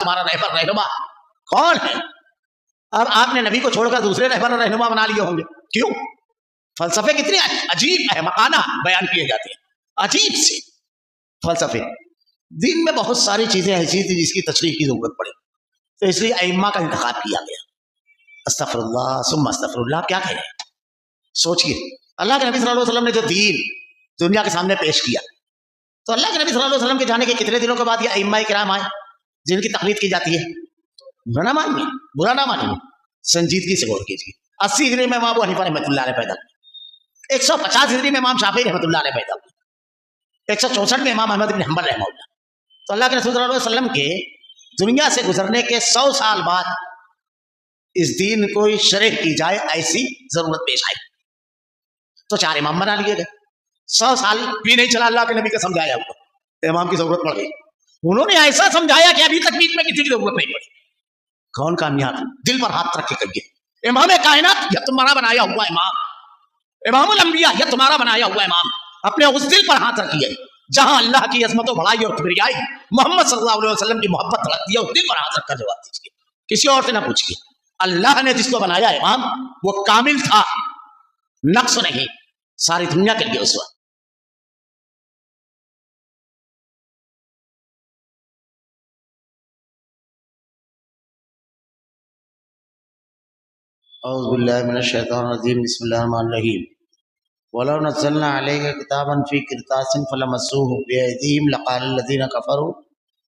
ہمارا رہبر رہنما کون ہے؟ اب آپ نے نبی کو چھوڑ کر دوسرے رہبر اور رہنما بنا لیے ہوں گے. کیوں؟ فلسفے کتنے عجیب احمقانہ بیان کیے جاتے ہیں، عجیب سے فلسفے. دین میں بہت ساری چیزیں ایسی تھی جس کی تشریح کی ضرورت پڑے، تو اس لیے ائمہ کا انتخاب کیا گیا. استغفر اللہ ثم استغفر اللہ. کیا کہہ رہے ہیں؟ سوچئے اللہ کے نبی صلی اللہ علیہ وسلم نے جو دین دنیا کے سامنے پیش کیا، تو اللہ کے نبی صلی اللہ علیہ وسلم کے جانے کے کتنے دنوں کے بعد یہ ائمہ کرام آئے جن کی تقلید کی جاتی ہے. برا نہ مانیے، برا نہ مانیے، سنجیدگی سے غور کیجیے. 80 ہجری میں امام ابو حنیفہ رحمۃ اللہ علیہ پیدا ہوئے، 150 ہجری میں امام شافعی رحمۃ اللہ علیہ پیدا ہوئے، 164 میں امام احمد بن حنبل رحمہ اللہ. تو اللہ کے رسول صلی اللہ علیہ وسلم کے دنیا سے گزرنے کے 100 سال بعد اس دین کو شرح کی جائے ایسی ضرورت پیش آئی، تو 4 امام بنا لیے گئے. 100 سال بھی نہیں چلا اللہ کے نبی کا سمجھایا ہوا، امام کی ضرورت پڑ گئی. انہوں نے ایسا سمجھایا کہ ابھی تک بیچ میں کسی کی ضرورت نہیں پڑی. کون کامیاب؟ دل پر ہاتھ رکھ کے کہیے امام کائنات یہ تمہارا بنایا ہوا امام، امام الانبیاء یہ تمہارا بنایا ہوا امام. اپنے اس دل پر ہاتھ رکھیے جہاں اللہ کی عظمت و بڑائی اور کبریائی، محمد صلی اللہ علیہ وسلم کی محبت رکھتی ہے، اس دل پر ہاتھ رکھ کر جواب دیجیے. کسی اور سے نہ پوچھیے. اللہ نے جس کو بنایا امام وہ کامل تھا، نقص نہیں، ساری دنیا کے لیے اسوہ. اعوذ باللہ من الشیطان الرجیم بسم اللہ الرحمن الرحیم. ولو نزلنا علیک کتابا فی قرطاس فلمسوه بأیدیہم لقال الذین کفروا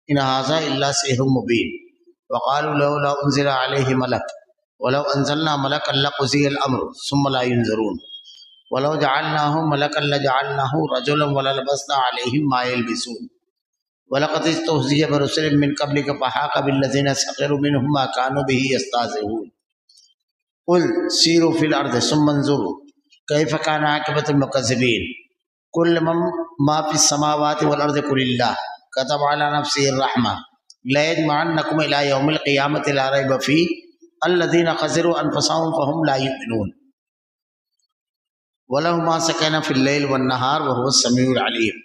ان ھذا الا سحر مبین وقالوا لولا انزل علیہ ملک ولو انزلنا ملکا لقضی الامر ثم لا ينظرون ولو جعلناہ ملکا لجعلناہ رجلا وللبسنا علیہم ما یلبسون ولقد استہزئ برسل من قبلک فحاق بالذین سخروا منهم ما كانوا به یستہزئون قل سیروا فی الارض ثم انظروا کیف کان عاقبۃ المکذبین قل ما فی السماوات والارض قل اللہ کتب علی نفسہ الرحمہ لیجمعنکم الی یوم القیامۃ لا ریب فیہ الذین خسروا انفسهم فهم لا یؤمنون وله ما سکن فی اللیل والنہار وهو السمیع العلیم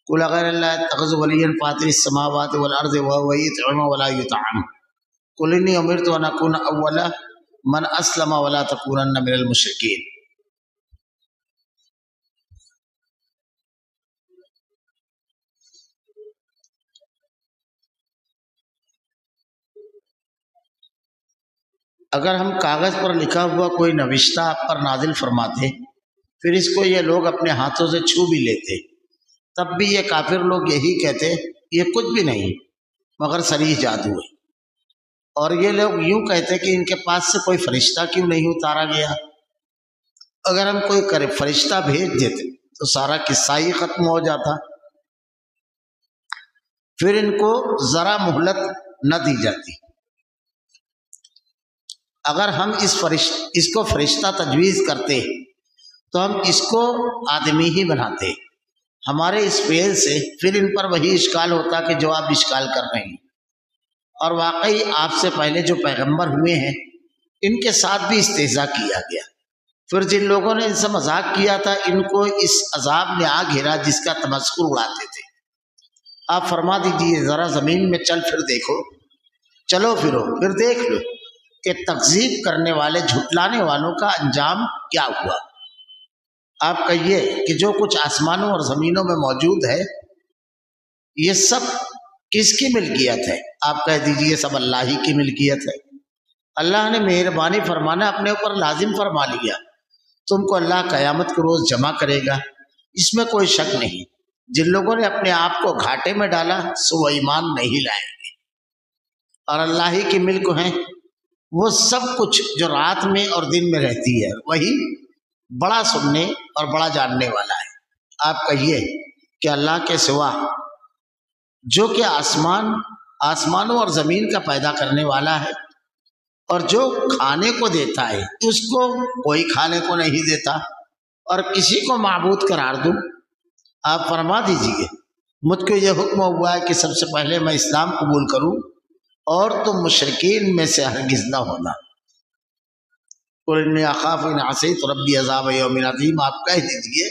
قل غیر اللہ اتخذ ولیا فاطر السماوات والارض وهو یطعم ولا یطعم قل انی امرت ان اکون اول من اسلم ولا تکونن من المشرکین. اگر ہم کاغذ پر لکھا ہوا کوئی نوشتہ آپ پر نازل فرماتے، پھر اس کو یہ لوگ اپنے ہاتھوں سے چھو بھی لیتے، تب بھی یہ کافر لوگ یہی کہتے یہ کچھ بھی نہیں مگر صریح جادو ہے. اور یہ لوگ یوں کہتے کہ ان کے پاس سے کوئی فرشتہ کیوں نہیں اتارا گیا. اگر ہم کوئی فرشتہ بھیج دیتے تو سارا قصہ ہی ختم ہو جاتا. پھر ان کو ذرا مہلت نہ دی جاتی. اگر ہم اس کو فرشتہ تجویز کرتے تو ہم اس کو آدمی ہی بناتے. ہمارے اس فعل سے پھر ان پر وہی اشکال ہوتا کہ جو آپ اشکال کر رہے ہیں. اور واقعی آپ سے پہلے جو پیغمبر ہوئے ہیں ان کے ساتھ بھی استہزاء کیا گیا. پھر جن لوگوں نے ان سے مذاق کیا تھا ان کو اس عذاب نے آ گھیرا جس کا تمسخر اڑاتے تھے. آپ فرما دیجئے ذرا زمین میں چل پھر دیکھو، چلو پھرو پھر دیکھ لو کہ تکذیب کرنے والے جھٹلانے والوں کا انجام کیا ہوا. آپ کہیے کہ جو کچھ آسمانوں اور زمینوں میں موجود ہے یہ سب کس کی ملکیت ہے؟ آپ کہہ دیجئے سب اللہ ہی کی ملکیت ہے. اللہ نے مہربانی فرمانا اپنے اوپر لازم فرما لیا. تم کو اللہ قیامت کے روز جمع کرے گا، اس میں کوئی شک نہیں. جن لوگوں نے اپنے آپ کو گھاٹے میں ڈالا سو وہ ایمان نہیں لائیں گے. اور اللہ ہی کی ملک ہیں وہ سب کچھ جو رات میں اور دن میں رہتی ہے، وہی بڑا سننے اور بڑا جاننے والا ہے. آپ کہیے کہ اللہ کے سوا جو کہ آسمانوں اور زمین کا پیدا کرنے والا ہے اور جو کھانے کو دیتا ہے اس کو کوئی کھانے کو نہیں دیتا اور کسی کو معبود قرار دوں. آپ فرما دیجئے مجھ کو یہ حکم ہوا ہے کہ سب سے پہلے میں اسلام قبول کروں اور تم مشرکین میں سے ہرگز نہ ہونا. قل انی اخاف ان عصیت ربی عذاب یوم عظیم. آپ کہہ دیجئے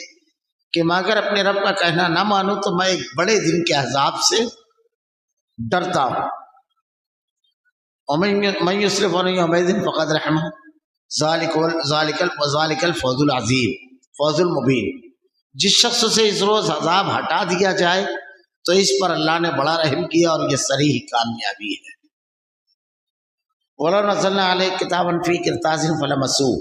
کہ میں اگر اپنے رب کا کہنا نہ مانوں تو میں ایک بڑے دن کے عذاب سے ڈرتا ہوں. من یصرف عن یومئذ فقد رحمہ ذالک الفوز العظیم فوز المبین. جس شخص سے اس روز عذاب ہٹا دیا جائے تو اس پر اللہ نے بڑا رحم کیا اور یہ صریح کامیابی ہے. وَلَوْ نَزَّلْنَا عَلَيْكَ كِتَابًا فِي قِرْطَاسٍ فَلَمَسُوهُ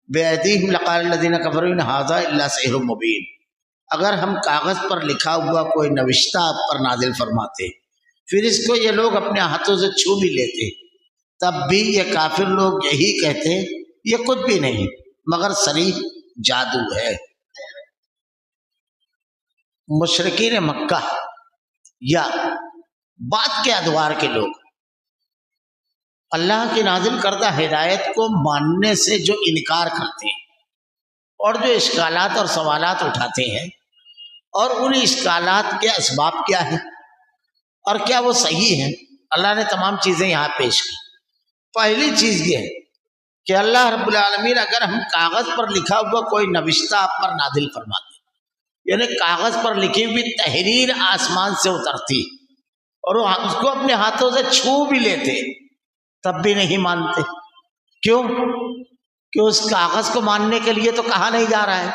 بِأَيْدِيهِمْ لَقَالَ الَّذِينَ كَفَرُوا إِنْ هَٰذَا إِلَّا سِحْرٌ مُّبِينٌ. اگر ہم کاغذ پر لکھا ہوا کوئی نوشتہ آپ پر نازل فرماتے پھر اس کو یہ لوگ اپنے ہاتھوں سے چھو بھی لیتے تب بھی یہ کافر لوگ یہی کہتے یہ کچھ بھی نہیں مگر صریح جادو ہے. مشرکین مکہ یا بعد کے ادوار کے لوگ اللہ کی نازل کردہ ہدایت کو ماننے سے جو انکار کرتے ہیں اور جو اشکالات اور سوالات اٹھاتے ہیں اور ان اشکالات کے اسباب کیا ہیں اور کیا وہ صحیح ہیں، اللہ نے تمام چیزیں یہاں پیش کی. پہلی چیز یہ ہے کہ اللہ رب العالمین اگر ہم کاغذ پر لکھا ہوا کوئی نوشتہ آپ پر نازل فرماتے یعنی کاغذ پر لکھی ہوئی تحریر آسمان سے اترتی اور وہ اس کو اپنے ہاتھوں سے چھو بھی لیتے تب بھی نہیں مانتے. کیوں؟ کہ اس کاغذ کو ماننے کے لیے تو کہا نہیں جا رہا ہے،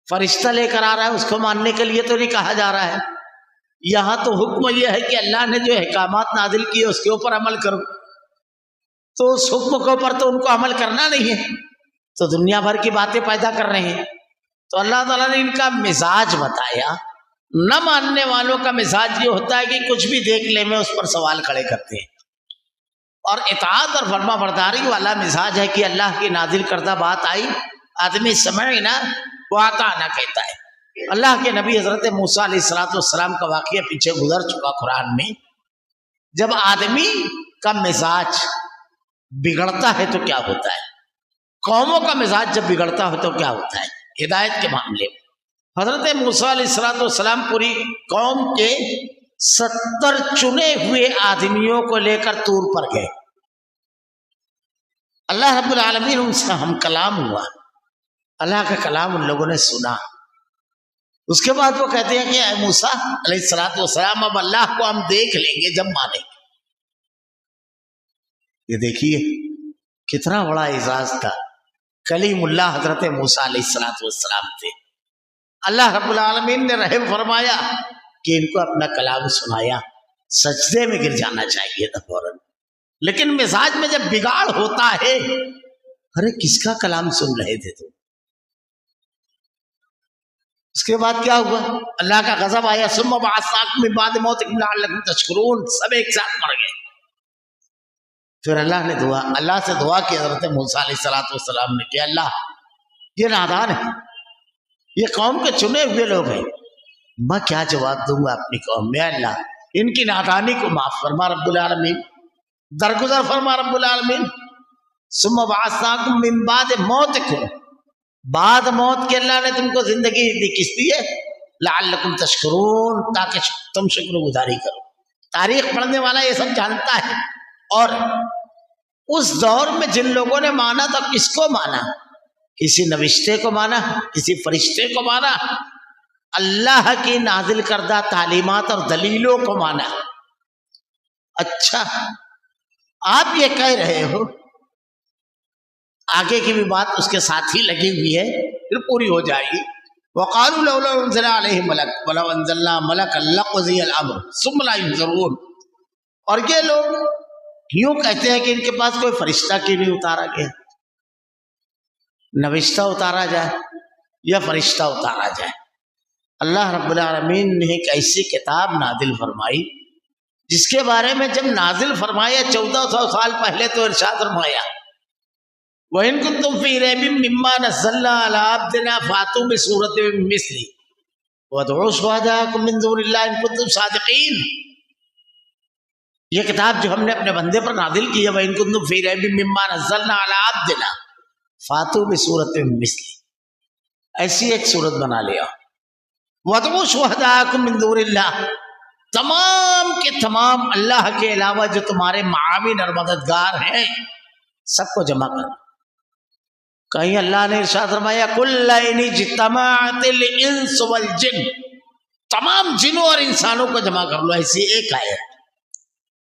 فرشتہ لے کر آ رہا ہے، اس کو ماننے کے لیے تو نہیں کہا جا رہا ہے. یہاں تو حکم یہ ہے کہ اللہ نے جو احکامات نازل کیے اس کے اوپر عمل کرو، تو اس حکم کے اوپر تو ان کو عمل کرنا نہیں ہے، تو دنیا بھر کی باتیں پیدا کر رہے ہیں. تو اللہ تعالیٰ نے ان کا مزاج بتایا. نہ ماننے والوں کا مزاج یہ ہوتا ہے کہ کچھ بھی دیکھ لے میں اس پر سوال کھڑے کرتے ہیں، اور اطاعت اور فرما برداری والا مزاج ہے کہ اللہ کی نازل کردہ بات آئی آدمی سمعنا واطعنا کہتا ہے. اللہ کے نبی حضرت موسیٰ علیہ السلام کا واقعہ پیچھے گزر چکا قرآن میں. جب آدمی کا مزاج بگڑتا ہے تو کیا ہوتا ہے، قوموں کا مزاج جب بگڑتا ہے تو کیا ہوتا ہے. ہدایت کے معاملے میں حضرت موسیٰ علیہ السلام پوری قوم کے 70 چنے ہوئے آدمیوں کو لے کر طور پر گئے. اللہ رب العالمین ان سے ہم کلام ہوا، اللہ کا کلام ان لوگوں نے سنا. اس کے بعد وہ کہتے ہیں کہ اے موسیٰ علیہ السلام اب اللہ کو ہم دیکھ لیں گے جب مانیں گے. یہ دیکھیے کتنا بڑا اعزاز تھا. کلیم اللہ حضرت موسیٰ علیہ السلام تھے. اللہ رب العالمین نے رحم فرمایا کہ ان کو اپنا کلام سنایا. سجدے میں گر جانا چاہیے تھا فوراً، لیکن مزاج میں جب بگاڑ ہوتا ہے، ارے کس کا کلام سن رہے تھے تم. اس کے بعد کیا ہوا؟ اللہ کا غضب آیا. ثم بعثناکم من بعد موتکم لعلکم تشکرون. سب ایک ساتھ مر گئے. پھر اللہ نے اللہ سے دعا کی حضرت موسیٰ علیہ السلام نے کہ اللہ یہ نادان ہے، یہ قوم کے چنے ہوئے لوگ ہیں، میں کیا جواب دوں گا اپنی قوم میں. اللہ ان کی نادانی کو معاف فرما رب العالمین، درگزر فرما رب العالمین. ثم بعثناکم من بعد موتکم، بعد موت کے اللہ نے تم کو زندگی دی کس لیے؟ لعلکم تشکرون، تاکہ تم شکر گزاری کرو. تاریخ پڑھنے والا یہ سب جانتا ہے. اور اس دور میں جن لوگوں نے مانا تو کس کو مانا؟ کسی نوشتے کو مانا، کسی فرشتے کو مانا، اللہ کی نازل کردہ تعلیمات اور دلیلوں کو مانا. اچھا آپ یہ کہہ رہے ہو، آگے کی بھی بات اس کے ساتھ ہی لگی ہوئی ہے، پھر پوری ہو جائے گی. وقالوا لولا انزل علیہ ملک ولو انزلنا ملکا لقضی الامر ثم لا ينظرون. اور یہ لوگ یوں کہتے ہیں کہ ان کے پاس کوئی فرشتہ کیوں نہیں اتارا گیا، نوشتہ اتارا جائے یا فرشتہ اتارا جائے. اللہ رب العالمین نے ایک ایسی کتاب نازل فرمائی جس کے بارے میں جب نازل فرمایا 1400 سال پہلے تو ارشاد فرمایا وَإِن كُنتُمْ فِي رَيْبٍ مِّمَّا نَزَّلْنَا عَلَىٰ عَبْدِنَا فَأْتُوا بِسُورَةٍ مِّن مِّثْلِهِ وَادْعُوا شُهَدَاءَكُم مِّن دُونِ اللَّهِ إِن كُنتُمْ صَادِقِينَ. یہ کتاب جو ہم نے اپنے بندے پر نازل کی ہے وَإِن كُنتُمْ فِي رَيْبٍ مِّمَّا نَزَّلْنَا عَلَىٰ عَبْدِنَا فَأْتُوا بِسُورَةٍ مِّن مِّثْلِهِ، ایسی ایک صورت بنا لیا. وَادْعُوا شُهَدَاءَكُم مِّن دُونِ اللَّهِ، تمام کے تمام اللہ کے علاوہ جو تمہارے معاون اور مددگار ہیں سب کو جمع کرو. کہیں اللہ نے ارشاد فرمایا قُلْ إِنِ اجْتَمَعَتِ الْإِنسُ وَالْجِنُّ، تمام جنوں اور انسانوں کو جمع کر لو. ایسی ایک آیت.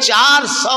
400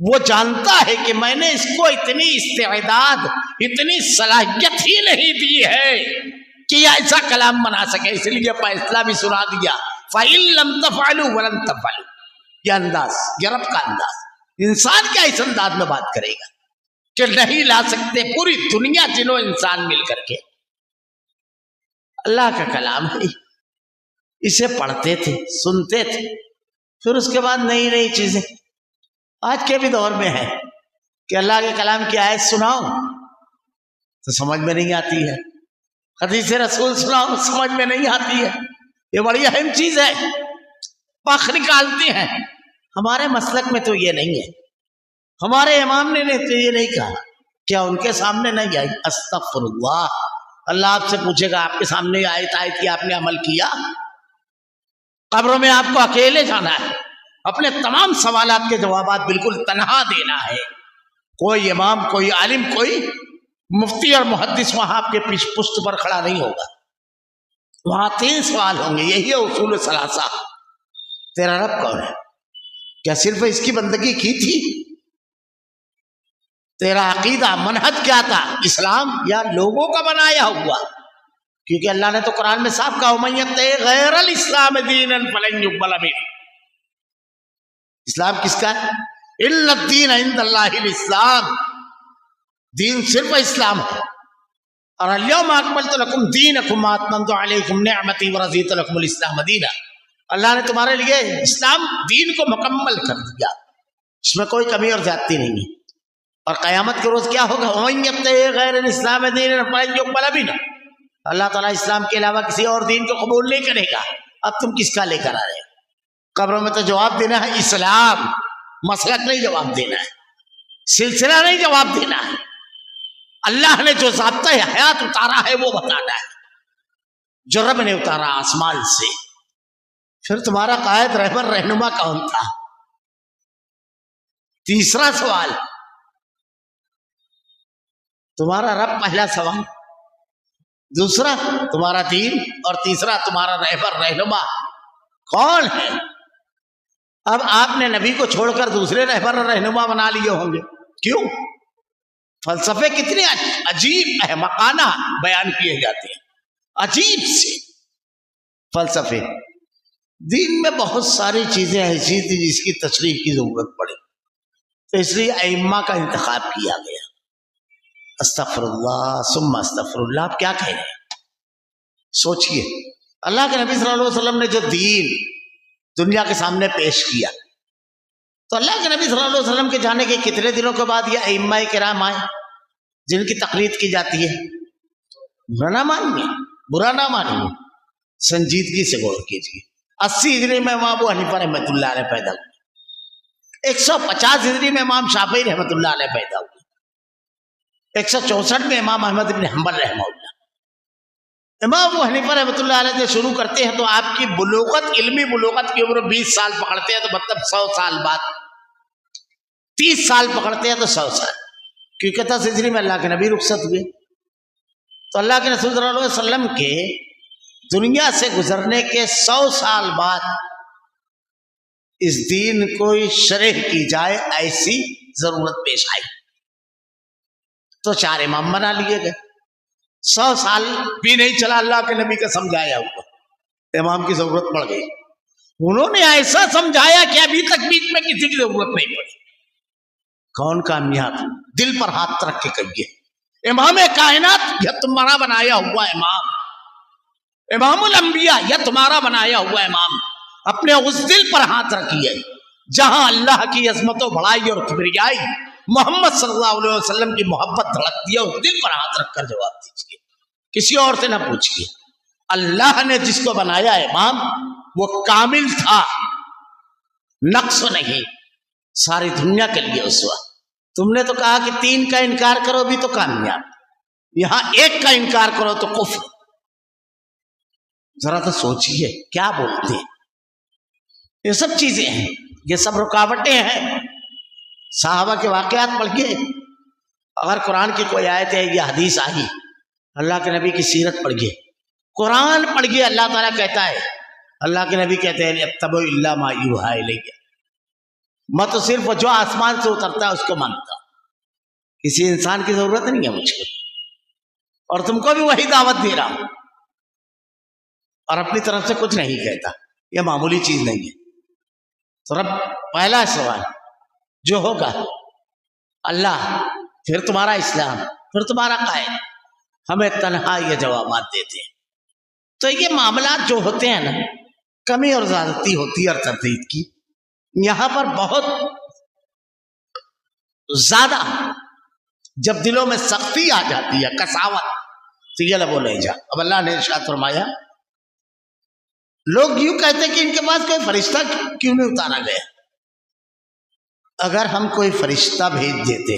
وہ جانتا ہے کہ میں نے اس کو اتنی استعداد، اتنی صلاحیت ہی نہیں دی ہے کہ یہ ایسا کلام بنا سکے، اس لیے فیصلہ بھی سنا دیا فَإِن لَمْ تَفْعَلُوا وَلَن تَفْعَلُوا۔ یہ انداز، یہ رب کا انداز، انسان کیا اس انداز میں بات کرے گا کہ نہیں لا سکتے، پوری دنیا جنوں انسان مل کر کے۔ اللہ کا کلام ہے، اسے پڑھتے تھے، سنتے تھے، پھر اس کے بعد نئی نئی چیزیں آج کے بھی دور میں ہے کہ اللہ کے کلام کی آیت سناؤ تو سمجھ میں نہیں آتی ہے، حدیث رسول سناؤ سمجھ میں نہیں آتی ہے۔ یہ بڑی اہم چیز ہے، پخ نکالتے ہیں۔ ہمارے مسلک میں تو یہ نہیں ہے، ہمارے امام نے تو یہ نہیں کہا، کیا ان کے سامنے نہیں آئی؟ استغفر اللہ، اللہ آپ سے پوچھے گا آپ کے سامنے آیت آئی تھی، آپ نے عمل کیا؟ قبروں میں آپ کو اکیلے جانا ہے، اپنے تمام سوالات کے جوابات بالکل تنہا دینا ہے، کوئی امام، کوئی عالم، کوئی مفتی اور محدث وہاں آپ کے پشت پر کھڑا نہیں ہوگا۔ وہاں 3 سوال ہوں گے، یہی ہے اصول ثلاثہ۔ تیرا رب کون ہے؟ کیا صرف اس کی بندگی کی تھی؟ تیرا عقیدہ منہج کیا تھا؟ اسلام یا لوگوں کا بنایا ہوا؟ کیونکہ اللہ نے تو قرآن میں صاف کہا وَمَن يَبْتَغِ غَيْرَ الْإِسْلَامِ دِينًا فَلَن يُقْبَلَ مِنْهُ۔ اسلام کس کا ہے؟ إِلَّا الدِّينَ عِندَ اللَّهِ الْإِسْلَامِ، دین صرف اسلام ہے۔ اور اليوم اکملت لکم دینکم واتممت علیکم نعمتی ورضیت لکم الاسلام دینا، اللہ نے تمہارے لیے اسلام دین کو مکمل کر دیا، اس میں کوئی کمی اور زیادتی نہیں ہے۔ اور قیامت کے روز کیا ہوگا؟ وَمَن يَبْتَغِ غَيْرَ الْإِسْلَامِ دِينًا فَلَن يُقْبَلَ مِنْهُ، اللہ تعالیٰ اسلام کے علاوہ کسی اور دین کو قبول نہیں کرے گا۔ اب تم کس کا لے کر آ رہے ہو؟ قبروں میں تو جواب دینا ہے اسلام، مسلک نہیں جواب دینا ہے، سلسلہ نہیں جواب دینا ہے، اللہ نے جو ضابطہ حیات اتارا ہے وہ بتانا ہے، جو رب نے اتارا آسمان سے۔ پھر تمہارا قائد رہبر رہنما کون تھا؟ تیسرا سوال، تمہارا رب پہلا سوال، دوسرا تمہارا دین، اور تیسرا تمہارا رہبر رہنما کون ہے؟ اب آپ نے نبی کو چھوڑ کر دوسرے رہبر اور رہنما بنا لیے ہوں گے، کیوں؟ فلسفے کتنے عجیب احمقانہ بیان کیے جاتے ہیں، عجیب سے فلسفے۔ دین میں بہت ساری چیزیں ایسی تھی جس کی تشریح کی ضرورت پڑی، تو اس لیے ائمہ کا انتخاب کیا گیا۔ استغفر اللہ ثم استغفر اللہ، آپ کیا کہہ رہے ہیں؟ سوچئے، اللہ کے نبی صلی اللہ علیہ وسلم نے جو دین دنیا کے سامنے پیش کیا، تو اللہ کے نبی صلی اللہ علیہ وسلم کے جانے کے کتنے دنوں کے بعد یہ ائمہ کرام آئے جن کی تقلید کی جاتی ہے؟ برا نہ مانیے، برا نہ مانیے، سنجیدگی سے غور کیجیے۔ 80 ہجری میں امام ابو حنیفہ رحمۃ اللہ علیہ پیدا ہوئے، 150 ہجری میں امام شافعی رحمۃ اللہ علیہ پیدا ہوئے، 164 میں امام احمد بن حنبل رحمہ اللہ۔ امام ابو حنیفہ رحمۃ اللہ علیہ سے شروع کرتے ہیں تو آپ کی بلوغت، علمی بلوغت کی عمر 20 سال پکڑتے ہیں تو مطلب 100 سال بعد، 30 سال پکڑتے ہیں تو 100 سال، کیونکہ 10 ہجری میں اللہ کے نبی رخصت ہوئے۔ تو اللہ کے رسول صلی اللہ علیہ وسلم کے دنیا سے گزرنے کے 100 سال بعد اس دین کو شرح کی جائے ایسی ضرورت پیش آئی، تو 4 امام بنا لیے گئے۔ 100 سال بھی نہیں چلا اللہ کے نبی کا سمجھایا ہوا، امام کی ضرورت پڑ گئی۔ انہوں نے ایسا سمجھایا کہ ابھی تک بیچ میں کسی کی ضرورت نہیں پڑی۔ کون کامیاب؟ دل پر ہاتھ رکھ کے کہیے، امام کائنات یہ تمہارا بنایا ہوا امام، امام الانبیاء یہ تمہارا بنایا ہوا امام، اپنے اس دل پر ہاتھ رکھیے جہاں اللہ کی عظمت و بڑائی اور کبریائی، محمد صلی اللہ علیہ وسلم کی محبت دھڑکتی ہے، اس دل پر ہاتھ رکھ کر جواب دیجیے، کسی اور سے نہ پوچھیے۔ اللہ نے جس کو بنایا امام وہ کامل تھا، نقص نہیں، ساری دنیا کے لیے اسوہ۔ تم نے تو کہا کہ 3 کا انکار کرو بھی تو کامیاب، یہاں 1 کا انکار کرو تو کفر۔ ذرا تو سوچئے کیا بولتے ہیں، یہ سب چیزیں ہیں، یہ سب رکاوٹیں ہیں۔ صحابہ کے واقعات پڑھیے، اگر قرآن کی کوئی آیت ہے یا حدیث آئی، اللہ کے نبی کی سیرت پڑھیے، قرآن پڑھیے، اللہ تعالیٰ کہتا ہے، اللہ کے نبی کہتے ہیں اتبعوا الا ما یوحی الی، میں تو صرف جو آسمان سے اترتا ہے اس کو مانتا ہوں، کسی انسان کی ضرورت نہیں ہے مجھ کو، اور تم کو بھی وہی دعوت دے رہا ہوں، اور اپنی طرف سے کچھ نہیں کہتا، یہ معمولی چیز نہیں ہے۔ تو رب پہلا سوال جو ہوگا اللہ، پھر تمہارا اسلام، پھر تمہارا قائد، ہمیں تنہا یہ جوابات دیتے ہیں۔ تو یہ معاملات جو ہوتے ہیں نا، کمی اور زیادتی ہوتی ہے اور تردید کی، یہاں پر بہت زیادہ جب دلوں میں سختی آ جاتی ہے، کساوت، تو یہ لب و لہجہ۔ اب اللہ نے ارشاد فرمایا، لوگ یوں کہتے ہیں کہ ان کے پاس کوئی فرشتہ کیوں نہیں اتارا گیا؟ اگر ہم کوئی فرشتہ بھیج دیتے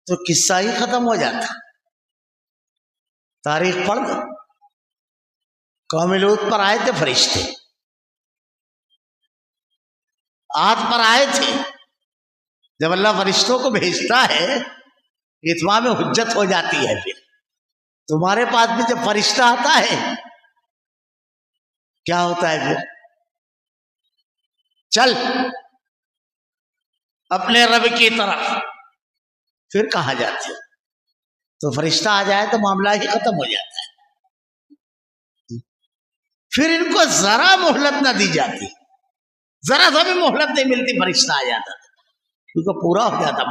تو قصہ ہی ختم ہو جاتا۔ تاریخ پڑھ دو، قوم لوط پر آئے تھے فرشتے، عاد پر آئے تھے۔ جب اللہ فرشتوں کو بھیجتا ہے اتمام حجت ہو جاتی ہے۔ پھر تمہارے پاس بھی جب فرشتہ آتا ہے کیا ہوتا ہے؟ پھر چل اپنے رب کی طرف، پھر کہاں جاتے ہو؟ تو فرشتہ آ جائے تو معاملہ ہی ختم ہو جاتا ہے۔ پھر ان کو ذرا مہلت نہ دی جاتی، ذرا سا بھی مہلت نہیں ملتی، فرشتہ آ جاتا تھا، کیونکہ پورا ہو جاتا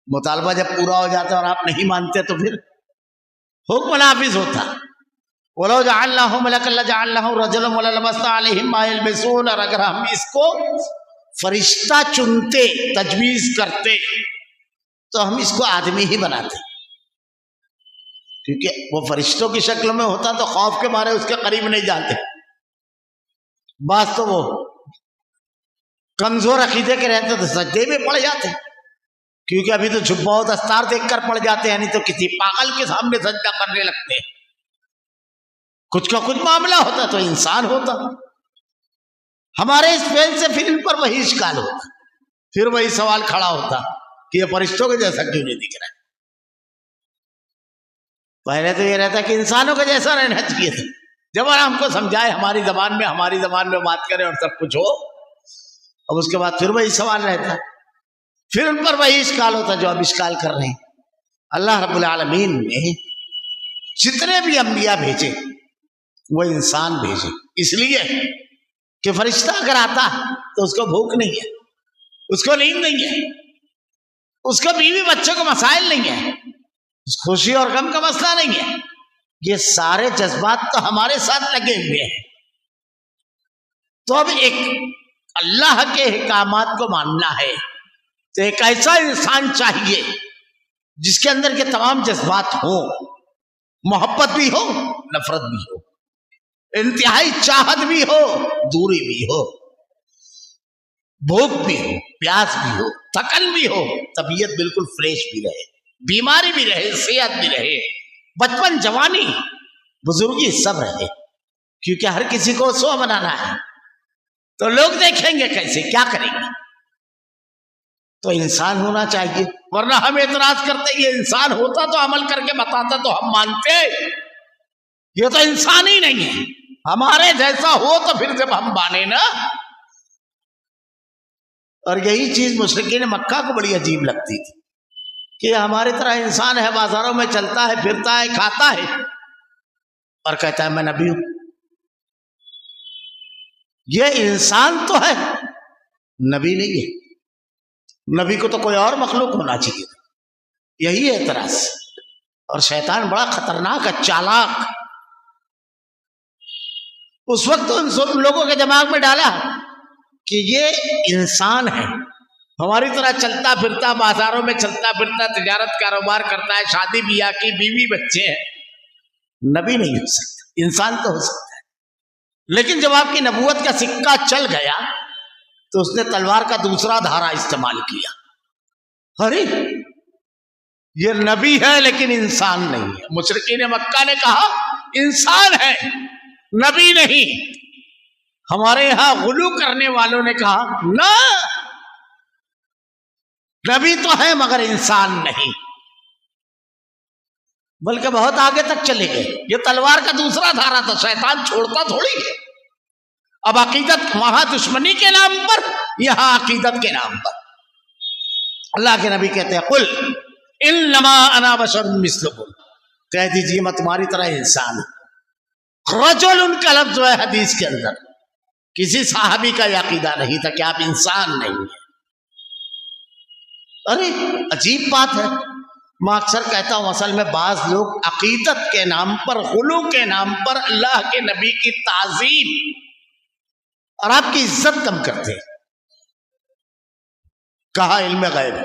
مطالبہ جب پورا ہو جاتا اور آپ نہیں مانتے تو پھر حکم نافذ ہوتا۔ وَلَوْ جَعَلْنَاهُ مَلَكًا لَجَعَلْنَاهُ رَجُلًا وَلَلَبَسْنَا عَلَيْهِمْ مَا يَلْبِسُونَ۔ اور اگر ہم اس کو فرشتہ چنتے، تجویز کرتے، تو ہم اس کو آدمی ہی بناتے، کیونکہ وہ فرشتوں کی شکل میں ہوتا تو خوف کے مارے اس کے قریب نہیں جاتے۔ بعض تو وہ کمزور عقیدے کے رہتے تو سجدے میں پڑ جاتے، کیونکہ ابھی تو جھبا و دستار دیکھ کر پڑ جاتے ہیں، نہیں تو کسی پاگل کے سامنے سجدہ کرنے لگتے ہیں۔ کچھ کا کچھ معاملہ ہوتا تو انسان ہوتا۔ ہمارے اس فعل سے پھر ان پر وہی اشکال ہوتا، پھر وہی سوال کھڑا ہوتا کہ یہ فرشتوں کے جیسا کیوں نہیں دکھ رہا ہے؟ پہلے تو یہ رہتا کہ انسانوں کے جیسا رہنا چاہیے تھا۔ جب ہم کو سمجھائے ہماری زبان میں بات کریں اور سب کچھ ہو، اب اس کے بعد پھر وہی سوال رہتا، پھر ان پر وہی اشکال ہوتا جو اب اشکال کر رہے ہیں۔ اللہ رب العالمین نے جتنے بھی انبیاء بھیجے وہ انسان بھیجے، اس لیے کہ فرشتہ اگر آتا تو اس کو بھوک نہیں ہے، اس کو نیند نہیں ہے، اس کو بیوی بچوں کو مسائل نہیں ہے، خوشی اور غم کا مسئلہ نہیں ہے، یہ سارے جذبات تو ہمارے ساتھ لگے ہوئے ہیں۔ تو اب ایک اللہ کے احکامات کو ماننا ہے تو ایک ایسا انسان چاہیے جس کے اندر کے تمام جذبات ہوں، محبت بھی ہو، نفرت بھی ہو، انتہائی چاہت بھی ہو، دوری بھی ہو، بھوک بھی ہو، پیاس بھی ہو، تھکن بھی ہو، طبیعت بالکل فریش بھی رہے، بیماری بھی رہے، صحت بھی رہے، بچپن، جوانی، بزرگی سب رہے، کیونکہ ہر کسی کو سو بنانا ہے۔ تو لوگ دیکھیں گے کیسے، کیا کریں گے؟ تو انسان ہونا چاہیے، ورنہ ہم اعتراض کرتے یہ انسان ہوتا تو عمل کر کے بتاتا تو ہم مانتے، یہ تو انسان ہی نہیں ہے، ہمارے جیسا ہو تو پھر جب ہم مانے نا۔ اور یہی چیز مشرکین مکہ کو بڑی عجیب لگتی تھی کہ ہماری طرح انسان ہے، بازاروں میں چلتا ہے، پھرتا ہے، کھاتا ہے، اور کہتا ہے میں نبی ہوں۔ یہ انسان تو ہے، نبی نہیں ہے، نبی کو تو کوئی اور مخلوق ہونا چاہیے تھا، یہی اعتراض۔ اور شیطان بڑا خطرناک ہے، چالاک، اس وقت ان لوگوں کے دماغ میں ڈالا کہ یہ انسان ہے، ہماری طرح چلتا پھرتا، بازاروں میں چلتا پھرتا، تجارت کاروبار کرتا ہے، شادی بیاہ کی، بیوی بچے ہیں، نبی نہیں ہو سکتا، انسان تو ہو سکتا ہے۔ لیکن جب آپ کی نبوت کا سکہ چل گیا تو اس نے تلوار کا دوسرا دھارا استعمال کیا، ارے یہ نبی ہے لیکن انسان نہیں ہے۔ مشرکین مکہ نے کہا انسان ہے، نبی نہیں۔ ہمارے یہاں غلو کرنے والوں نے کہا نہ، نبی تو ہے مگر انسان نہیں، بلکہ بہت آگے تک چلے گئے۔ یہ تلوار کا دوسرا دھارا تھا، شیطان چھوڑتا تھوڑی ہے۔ اب عقیدت وہاں دشمنی کے نام پر یہاں عقیدت کے نام پر. اللہ کے نبی کہتے ہیں قل انما انا بشر مثلکم، کہہ دیجیے میں تمہاری طرح انسان ہوں. رجل کا لفظ ہے حدیث کے اندر، کسی صحابی کا یہ عقیدہ نہیں تھا کہ آپ انسان نہیں ہیں. ارے عجیب بات ہے. میں اکثر کہتا ہوں اصل میں بعض لوگ عقیدت کے نام پر، غلو کے نام پر اللہ کے نبی کی تعظیم اور آپ کی عزت کم کرتے ہیں. کہا علم غیب.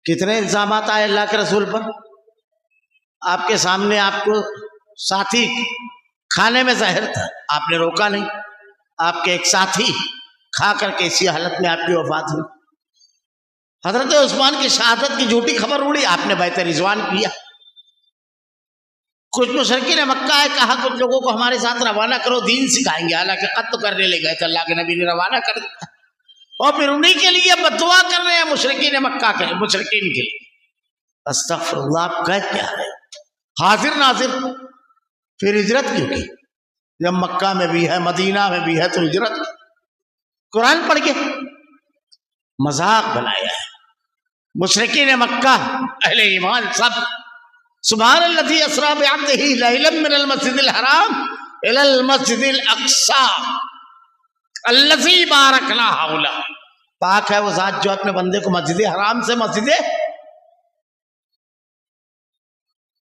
کتنے الزامات آئے اللہ کے رسول پر. آپ کے سامنے آپ کو ساتھی کھانے میں زہر تھا، آپ نے روکا نہیں. آپ کے ایک ساتھی کھا کر کے اسی حالت میں آپ کی وفات ہوئی. حضرت عثمان کی شہادت کی جھوٹی خبر اڑی، آپ نے بیعت رضوان کیا. کچھ مشرکین مکہ کہا کچھ لوگوں کو ہمارے ساتھ روانہ کرو، دین سکھائیں گے. حالانکہ قتل کرنے لے گئے تو اللہ کے نبی نے روانہ کر دیا، اور پھر انہیں کے لیے بددعا کر رہے ہیں مشرکین مکہ کے، مشرکین کے لیے. استغفر اللہ. آپ کہہ کیا ہے؟ حاضر ناظر. پھر ہجرت کیوں کی جب مکہ میں بھی ہے مدینہ میں بھی ہے تو ہجرت؟ قرآن پڑھ کے مذاق بنایا ہے. مشرکین مکہ اہل ایمان سب سبحان الذی اسری بعبدہ لیلا من المسجد الحرام الی المسجد الاقصی الذی بارکنا حولہ. پاک ہے وہ ذات جو اپنے بندے کو مسجد حرام سے مسجد،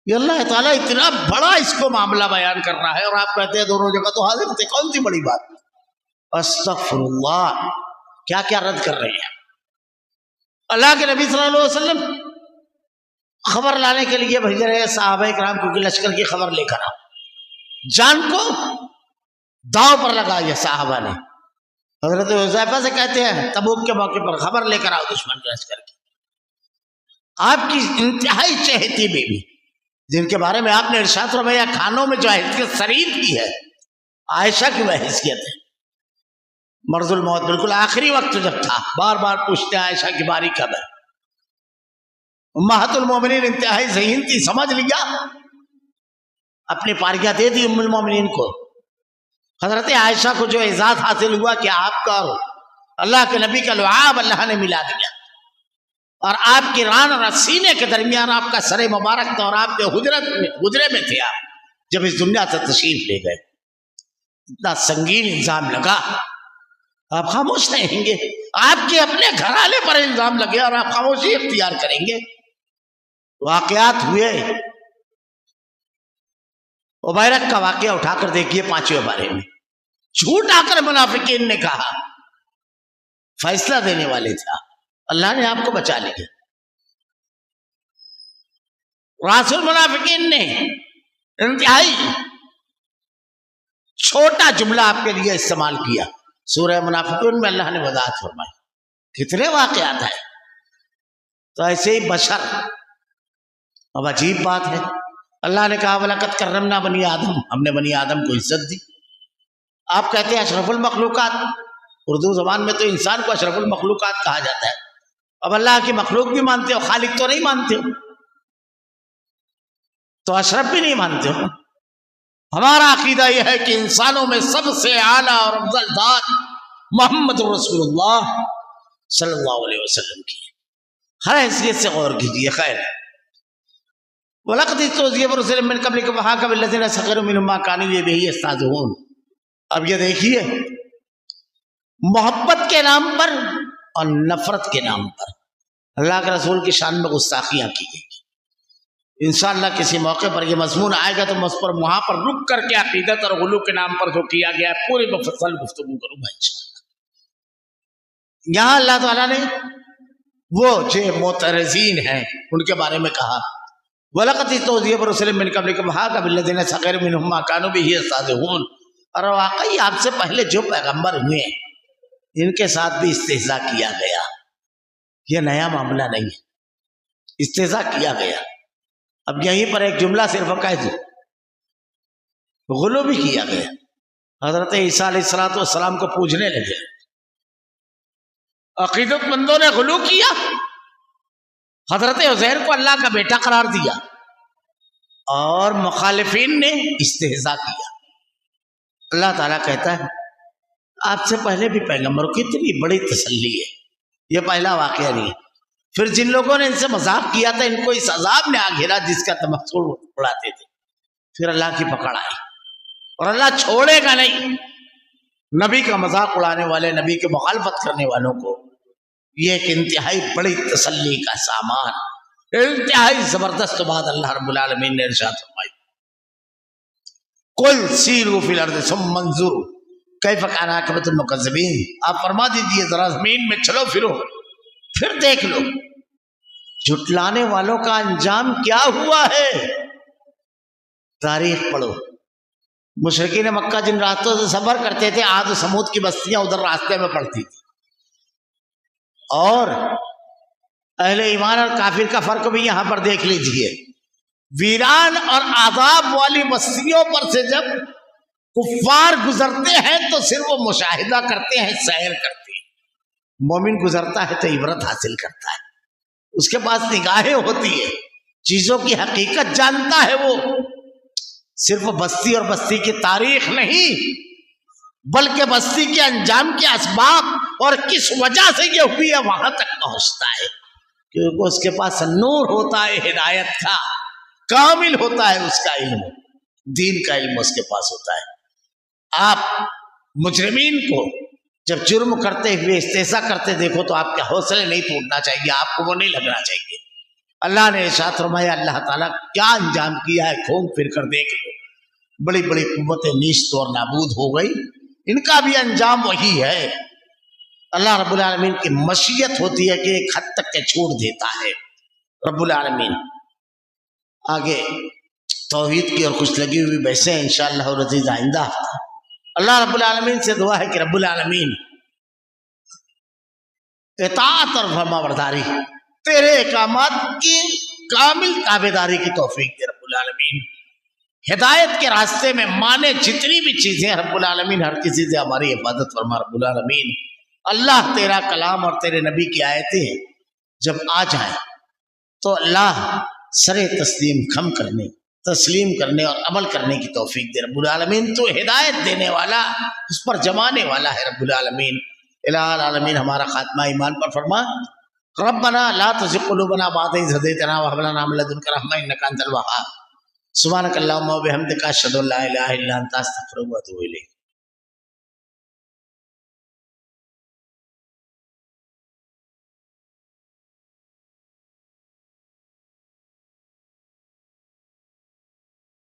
یہ اللہ تعالیٰ اتنا بڑا اس کو معاملہ بیان کر رہا ہے اور آپ کہتے ہیں دونوں جگہ تو حاضر تھے. کون سی بڑی بات؟ استغفر اللہ. کیا کیا رد کر رہے ہیں. اللہ کے نبی صلی اللہ علیہ وسلم خبر لانے کے لیے بھیج رہے ہیں صحابہ کرام کو کہ لشکر کی خبر لے کر آؤ. جان کو داؤ پر لگا یہ صحابہ نے. حضرت حذیفہ سے کہتے ہیں تبوک کے موقع پر خبر لے کر آؤ دشمن کے لشکر کی. آپ کی انتہائی چہیتی بیوی جن کے بارے میں آپ نے ارشاد فرمایا کھانوں میں جو حیثیت سرید کی ہے عائشہ کی وہ حیثیت ہے. مرض الموت بالکل آخری وقت جب تھا بار بار پوچھتے ہیں عائشہ کی باری کب ہے. امہات المومنین انتہائی ذہین تھی، سمجھ لیا، اپنی پاریاں دے دی ام المومنین کو. حضرت عائشہ کو جو اعزاز حاصل ہوا کہ آپ کا اور اللہ کے نبی کا لعاب اللہ نے ملا دیا، اور آپ کی ران اور سینے کے درمیان آپ کا سر مبارک تھا، اور آپ کے حجرے میں تھے آپ جب اس دنیا سے تشریف لے گئے. اتنا سنگین الزام لگا، آپ خاموش رہیں گے. آپ کے اپنے گھرانے پر الزام لگے اور آپ خاموشی اختیار کریں گے. واقعات ہوئے. عبیرک کا واقعہ اٹھا کر دیکھیے 5ویں بارے میں. جھوٹ آ کر منافقین نے کہا، فیصلہ دینے والے تھا، اللہ نے آپ کو بچا لیا. راس المنافقین نے انتہائی چھوٹا جملہ آپ کے لیے استعمال کیا. سورہ منافقون میں اللہ نے وضاحت فرمائی. کتنے واقعات ہیں. تو ایسے ہی بشر. اب عجیب بات ہے، اللہ نے کہا وَلَقَدْ كَرَّمْنَا بَنِي آدم، ہم نے بنی آدم کو عزت دی. آپ کہتے ہیں اشرف المخلوقات. اردو زبان میں تو انسان کو اشرف المخلوقات کہا جاتا ہے. اب اللہ کی مخلوق بھی مانتے ہو، خالق تو نہیں مانتے ہو، تو اشرف بھی نہیں مانتے ہو. ہمارا عقیدہ یہ ہے کہ انسانوں میں سب سے اعلیٰ اور افضل ذات محمد رسول اللہ صلی اللہ علیہ وسلم کی. ہر حیثیت سے غور کیجیے. خیر وَلَقَدِ اسْتُهْزِئَ بِرُسُلٍ مِّن قَبْلِكَ وَحَاقَ بِالَّذِينَ سَخِرُوا مِنْهُم مَّا كَانُوا بِهِ يَسْتَهْزِئُونَ. اب یہ دیکھیے محبت کے نام پر اور نفرت کے نام پر اللہ کے رسول کی شان میں گستاخیاں کی گئی. انشاءاللہ کسی موقع پر یہ مضمون آئے گا تو میں اس پر وہاں پر رک کر کے عقیدت اور غلو کے نام پر جو کیا گیا ہے پوری مفصل گفتگو کروں گا انشاءاللہ. یہاں اللہ تعالیٰ نے وہ جو معترضین ہیں ان کے بارے میں کہا وَلَقَدِ اسْتُهْزِئَ بِرُسُلٍ مِّن قَبْلِكَ وَحَاقَ بِالَّذِينَ سَخِرُوا مِنْهُم مَّا كَانُوا بِهِ يَسْتَهْزِئُونَ. اور واقعی آپ سے پہلے جو پیغمبر ہوئے ان کے ساتھ بھی استہزاء کیا گیا. یہ نیا معاملہ نہیں ہے، استہزاء کیا گیا. اب یہیں پر ایک جملہ صرف کہہ دوں، غلو بھی کیا گیا. حضرت عیسیٰ علیہ السلام کو پوجنے لگے. عقیدت مندوں نے غلو کیا. حضرت عزیر کو اللہ کا بیٹا قرار دیا اور مخالفین نے استہزاء کیا. اللہ تعالیٰ کہتا ہے آپ سے پہلے بھی پیغمبروں کی اتنی بڑی تسلی ہے، یہ پہلا واقعہ نہیں ہے۔ پھر جن لوگوں نے ان سے مذاق کیا تھا ان کو اس عذاب نے آ گھیرا جس کا تمثل اڑاتے تھے، پھر اللہ کی پکڑ آئی اور اللہ چھوڑے گا نہیں نبی کا مذاق اڑانے والے، نبی کے مخالفت کرنے والوں کو۔ یہ ایک انتہائی بڑی تسلی کا سامان، انتہائی زبردست بات اللہ رب العالمین نے ارشاد فرمائی، قل سیروا فی الارض ثم انظروا کیف کان عاقبۃ المکذبین، آپ فرما دیجئے ذرا زمین میں چلو پھرو پھر دیکھ لو جھٹلانے والوں کا انجام کیا ہوا ہے۔ تاریخ پڑھو، مشرکین مکہ جن راستوں سے سفر کرتے تھے عاد و سمود کی بستیاں ادھر راستے میں پڑتی تھی، اور اہل ایمان اور کافر کا فرق بھی یہاں پر دیکھ لیجئے۔ ویران اور عذاب والی بستیوں پر سے جب کفار گزرتے ہیں تو صرف وہ مشاہدہ کرتے ہیں، سیر کرتے ہیں۔ مومن گزرتا ہے تو عبرت حاصل کرتا ہے، اس کے پاس نگاہیں ہوتی ہے، چیزوں کی حقیقت جانتا ہے، وہ صرف بستی اور بستی کی تاریخ نہیں بلکہ بستی کے انجام کے اسباب اور کس وجہ سے یہ ہوئی ہے وہاں تک پہنچتا ہے، کیونکہ اس کے پاس نور ہوتا ہے ہدایت کا، کامل ہوتا ہے اس کا علم، دین کا علم اس کے پاس ہوتا ہے۔ آپ مجرمین کو جب جرم کرتے ہوئے استہزاء کرتے دیکھو تو آپ کے حوصلے نہیں ٹوٹنا چاہیے، آپ کو وہ نہیں لگنا چاہیے۔ اللہ نے ارشاد فرمایا، اللہ تعالیٰ کیا انجام کیا ہے گھوم پھر کر دیکھ لو، بڑی بڑی قوتیں نیست اور نابود ہو گئی، ان کا بھی انجام وہی ہے۔ اللہ رب العالمین کی مشیت ہوتی ہے کہ ایک حد تک کے چھوڑ دیتا ہے رب العالمین۔ آگے توحید کی اور کچھ لگی ہوئی بحثیں انشاءاللہ العزیز آئندہ ہفتہ۔ اللہ رب العالمین سے دعا ہے کہ رب العالمین اطاعت اور فرما برداری، تیرے احکامات کی کامل تابعداری کی توفیق دے رب العالمین۔ ہدایت کے راستے میں مانے جتنی بھی چیزیں رب العالمین ہر کسی سے ہماری حفاظت فرما رب العالمین۔ اللہ تیرا کلام اور تیرے نبی کی آیتیں جب آ جائیں تو اللہ سر تسلیم خم کرنے، تسلیم کرنے اور عمل کرنے کی توفیق دے رب العالمین۔ تو ہدایت دینے والا، اس پر جمانے والا ہے رب العالمین۔ الہ العالمین ہمارا خاتمہ ایمان پر فرما۔ ربنا لا تزغ قلوبنا بعد إذ هديتنا وهب لنا من لدنك رحمة إنك أنت الوهاب۔ سبحانك اللهم وبحمدك أشهد أن لا إله إلا أنت أستغفرك وأتوب إليك۔